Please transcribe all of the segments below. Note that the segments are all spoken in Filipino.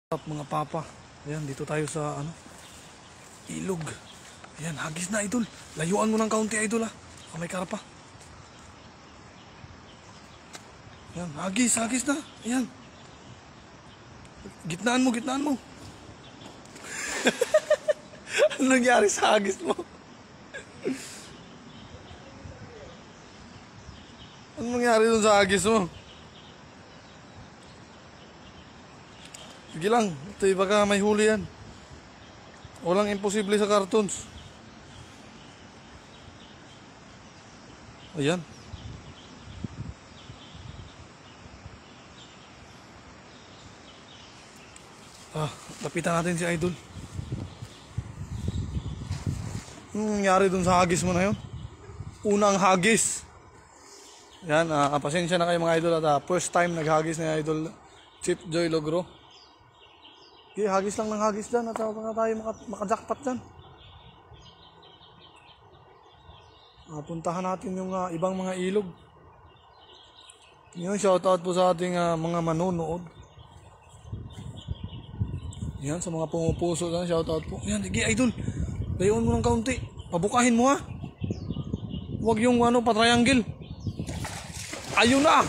Mga papa, ayan, dito tayo sa ilog. Ayan, hagis na idol. Layuan mo ng kaunti idol ha. May karpa. Ayan, hagis na. Ayan. Gitnaan mo. Ano nangyari sa hagis mo? Ano nangyari dun sa hagis mo? Sige lang, ito baka may huli yan. Walang imposible sa cartoons. Ayan. Lapitan natin si Idol. Anong nangyari dun sa hagis mo na yun? Unang hagis. Ayan, pasensya na kayo mga idol at first time naghagis ni Idol Chief Joy Logro. Okay, hagis lang ng hagis dyan at baka tayo makajackpot dyan. Puntahan natin yung ibang mga ilog. Yun, shoutout po sa ating mga manonood. Yan, sa mga pumupuso dyan, shoutout po. Yan, sige idol, layuan mo ng kaunti. Pabukahin mo ha. Huwag yung pa-triangle. Ayun na!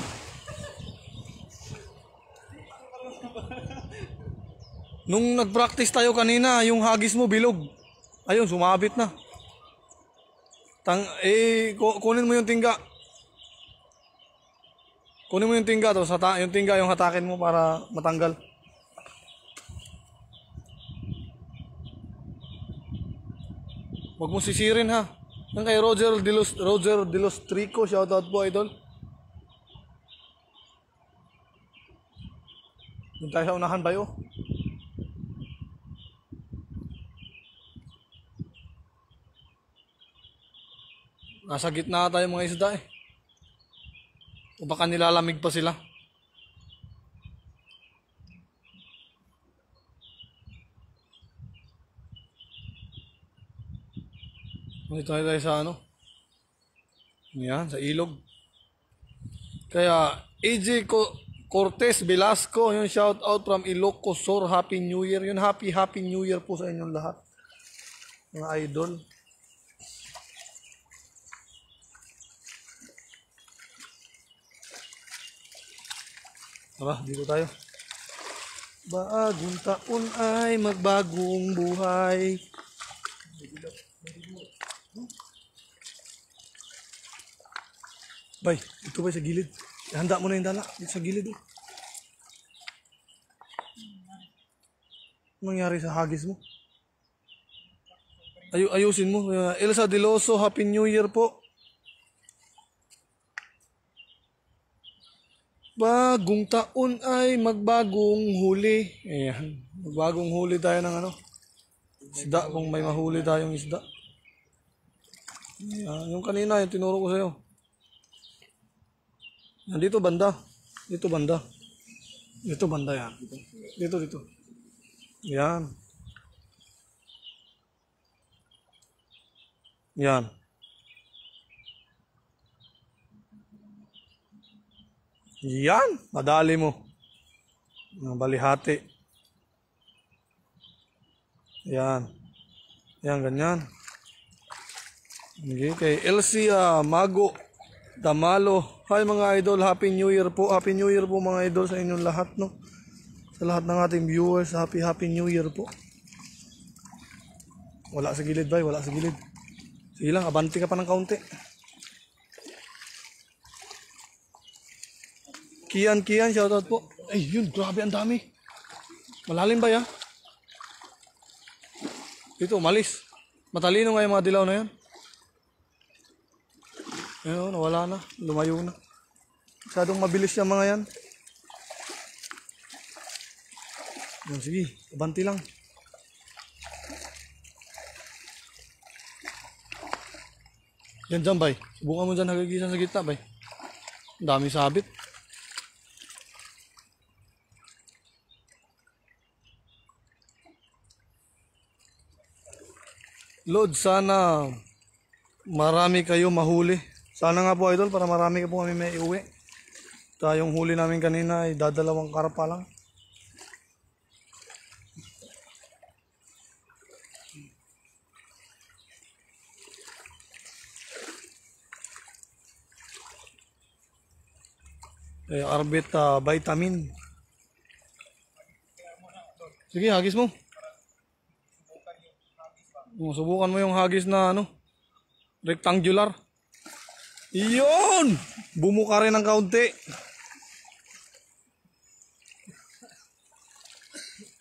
Nung nag-practice tayo kanina, yung hagis mo bilog. Ayun, sumabit na. Kunin mo yung tingga. Kunin mo yung tingga, tapos yung tingga yung hatakin mo para matanggal. Huwag mo sisirin ha. Yan kay Roger De Los Trico, shoutout po idol. Doon tayo sa unahan ba yun? Nasa gitna tayo mga isda eh. O baka nilalamig pa sila. Dito tayo sa yan, sa ilog. Kaya AJ Cortez Velasco, yung shout out from Ilocos Sur, Happy New Year. Yun, Happy New Year po sa inyong lahat. Mga idol. Dito tayo. Bagong taon ay magbagong buhay. Bay, ito ba sa gilid? Handa mo na yung dala. Dito sa gilid. Anong nangyari sa hagis mo? Ayusin mo. Elsa Deloso, Happy New Year po. Bagong taon ay magbagong huli. Ayan. Magbagong huli tayo ng isda, kung may mahuli tayong isda. Ayan. Yung kanina, yung tinuro ko sa'yo. Dito banda. Dito banda yan. Dito. Yan. Yan. Yan, madali mo. Balihati. Yan. Yan, ganyan. Okay, kay LC Mago Damalo. Hi mga idol, Happy New Year po. Happy New Year po mga idol sa inyong lahat, no? Sa lahat ng ating viewers, Happy New Year po. Wala sa gilid, bay, wala sa gilid. Sige lang, abanti ka pa ng kaunti. Kian, shoutout po. Ay, yun, grabe, ang dami. Malalim ba ya? Dito, umalis. Matalino nga yung mga dilaw na yan. Ayun, wala na. Lumayo na. Masyadong mabilis yung mga yan. Yan, sige, abanti lang. Yan dyan, bay. Subukan mo dyan hagagisan sa gitna, bay. Ang dami sabit. Lord, sana marami kayo mahuli. Sana nga po idol, para marami ka po kami may iuwi. Yung huli namin kanina ay dadalawang karpa lang. Arbit vitamin. Sige, hagis mo. Subukan mo yung hagis na ano, rectangular. Iyon! Bumuka rin ng kaunti.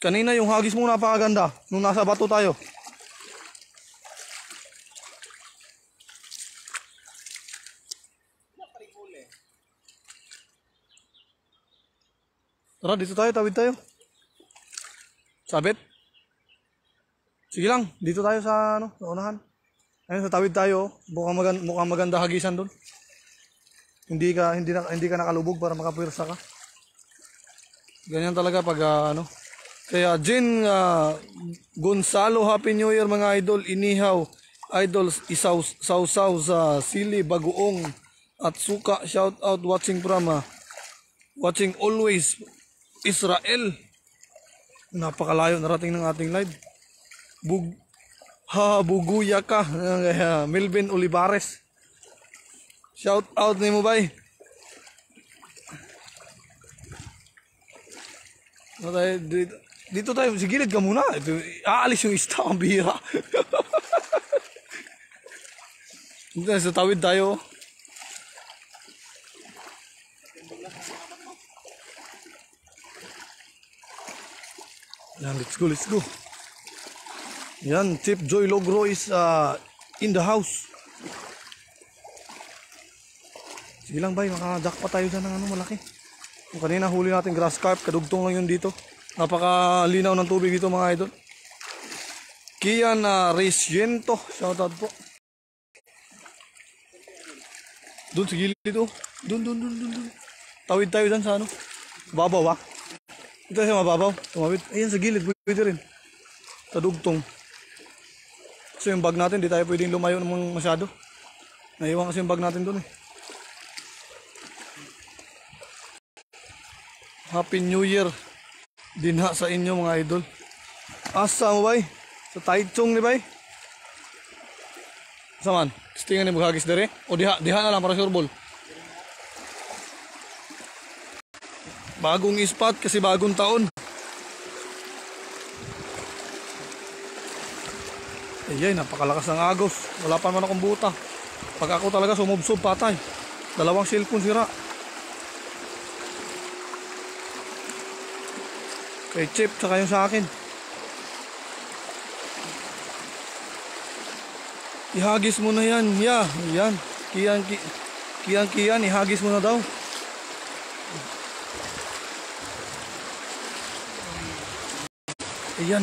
Kanina yung hagis mo napakaganda nung nasa bato tayo. Tara, dito tayo, tawid tayo. Sabit. Sige lang, dito tayo sa ano, sa unahan. Ayun, sa tawid tayo, mukhang maganda hagisan doon. Hindi ka nakalubog para makapwersa ka. Ganyan talaga pag ano. Kaya Jen Gonzalo, Happy New Year mga idol. Inihaw, idol, isaw, sausaw sa sili, bagoong at suka. Shout out watching from watching always Israel. Napakalayo narating ng ating live. Buguya ka. Melvin Olivares. Shout out ni mo bay. Dito tayo, sigilid ka muna. Aalis yung ista, ang bihira. Dito sa tawid tayo. Yan, let's go. Yan, Chip Joy Logro is in the house. Sige lang bay, makadak pa tayo dyan ng ano malaki. Yung kanina huli natin grass carp, kadugtong lang yun dito. Napakalinaw ng tubig dito mga idol. Kian Resiento, shoutout po. Doon sa gilid oh. Doon. Tawid tayo dyan sa ano. Babaw ha. Ito sa mababaw, tumawid. Ayan sa gilid, pwede rin. Kadugtong. So yung bag natin, di tayo pwedeng lumayo naman masyado. Naiwan kasi yung bag natin doon eh. Happy New Year din ha sa inyo mga idol. Asa mo bay? Sa Taichung ni bay? Saman, stingan ni maghagis dere? O diha na lang para surbol. Bagong spot kasi bagong taon. Ayay, napakalakas ng agos. Wala pa naman akong buta. Pag ako talaga sumubsob patay. 2 cellphone sira. Kay Chip, saka yung sa akin. Ihagis mo na yan. Yan. Kian, ihagis mo na daw. Ayan.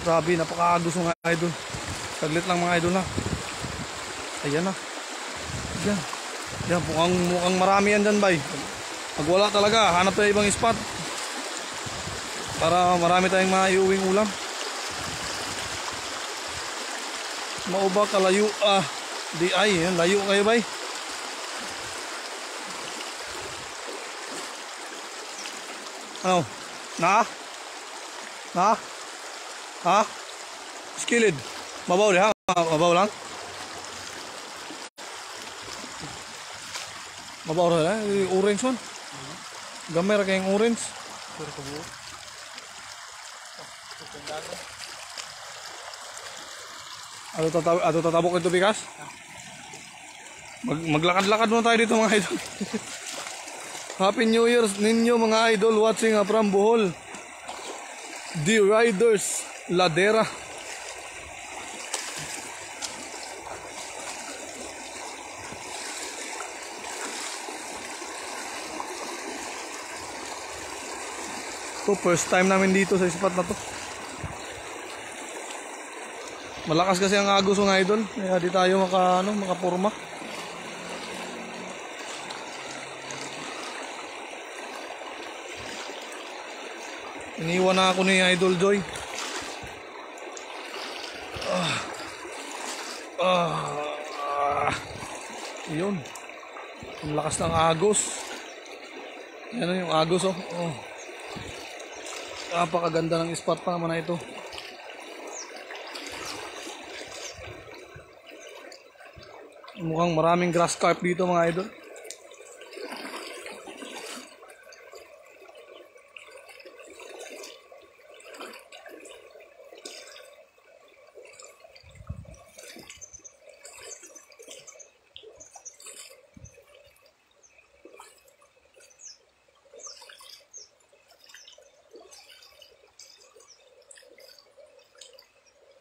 Grabe, napakaagos mga idol. Saglit lang mga idol na. Ayan na. Yan, mukhang marami yan dyan bay. Pag wala talaga, hanap tayo ibang spot. Para marami tayong maiuwing ulam. Mauba kalayo di ay, yan, layo kayo bay. Ano? Ha? Skilled. Mabaw di ha? Mabaw lang? Mabaw rin ha? Orange one? Gamay ra kayong orange. Puro ka buo. Ato tatabok ito bigas? Maglakad-lakad muna tayo dito mga idol. Happy New Year ninyo mga idol watching from Bohol. The Riders Ladera. So first time namin dito sa spot na to. Malakas kasi ang agos ng idol, kaya di tayo makapurma. Iniwan na ako ni Idol Joy. Yun. Ang lakas ng agos. Yan yung agos oh. Napakaganda ng spot pa naman na ito. Mukhang maraming grass carp dito mga idol.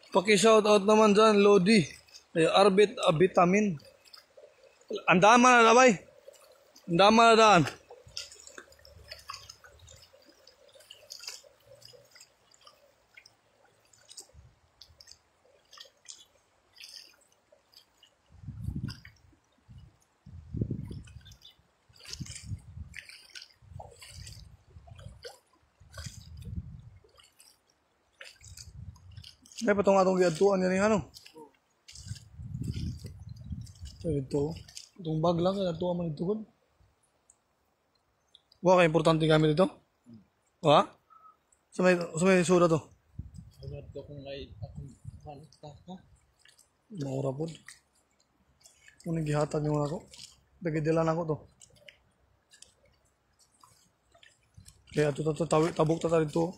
Paki-shoutout naman dyan, Lodi. Arbit Vitamin. Ang dama na na, bay. Ang dama na daan. Ay, patong atong giadtuan yan yung ano. Ito. Itong bag lang, giadtuan man ito. Wala ka importante gamit ito? Wala? Sa may sura to? Ito kung ay akong panita ka. Maura po. Kung nagihatag yung ako. Dagidilan ako to. Kaya ito tabok ta dito.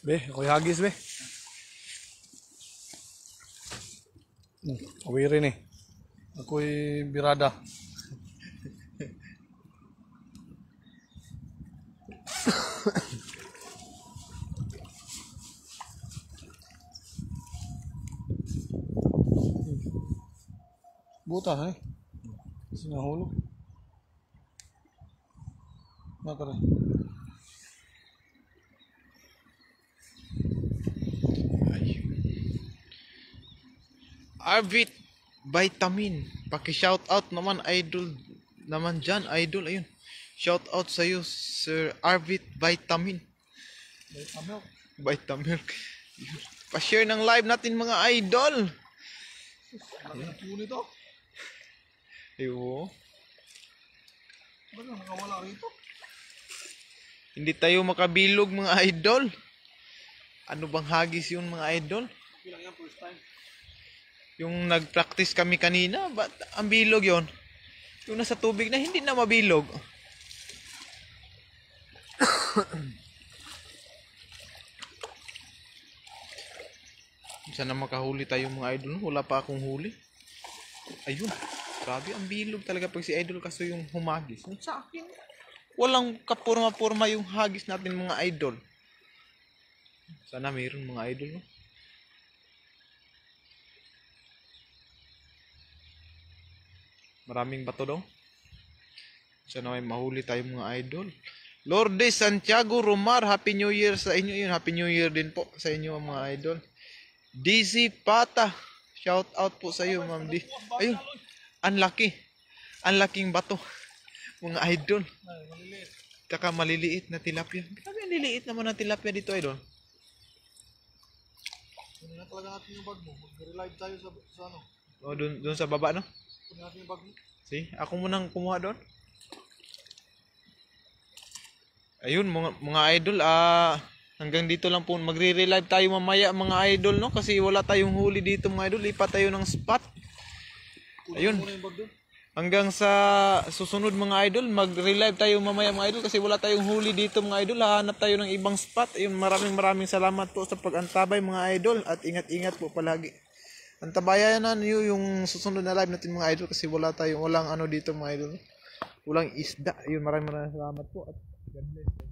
Be, ako'y hagis be. Awirin eh. Ako'y birada. Buta eh. Sinahulog. Nakara. Arbit Vitamin. Paki-shout out naman idol naman dyan, idol ayun. Shout out sa iyo Sir Arbit Vitamin. Vitamin. Pa-share ng live natin mga idol. Ano nito? Ayo. Ba't nakawala rito? Hindi tayo makabilog mga idol. Ano bang hagis yun mga idol? Bilang yan, first time. Yung nag-practice kami kanina, ba't ang bilog yon? Yung nasa tubig na hindi na mabilog. Sana makahuli tayo mga idol. Wala pa akong huli. Ayun. Grabe, ang bilog talaga pag si idol kaso yung humagis. Sa akin, walang kapurma-purma yung hagis natin mga idol. Sana mayroon mga idol, no? Maraming bato daw. Sana may mahuli tayo mga idol. Lourdes Santiago Romar, Happy New Year sa inyo yun. Happy New Year din po sa inyo mga idol. DC Pata, shout out po sa iyo Ma'am D. Ayun, ang laki. Ang laking bato mga idol. Kaka maliliit na tilapia. Grabe ang liliit naman ng tilapia dito idol. Kunin na talaga natin yung bag mo. Mag-relive tayo sa ano. O, dun sa baba no? Kunin natin yung bag mo. See, ako munang kumuha doon. Ayun mga idol, hanggang dito lang po. Magre-relive tayo mamaya mga idol, no? Kasi wala tayong huli dito mga idol. Lipat tayo ng spot. Ayun. Hanggang sa susunod mga idol, mag-relive tayo mamaya mga idol kasi wala tayong huli dito mga idol. Hahanap tayo ng ibang spot. Ayun, maraming salamat po sa pag-antabay mga idol at ingat-ingat po palagi. Antabayan na niyo yung susunod na live natin mga idol kasi walang ano dito mga idol. Walang isda. Ayun, maraming salamat po at God bless.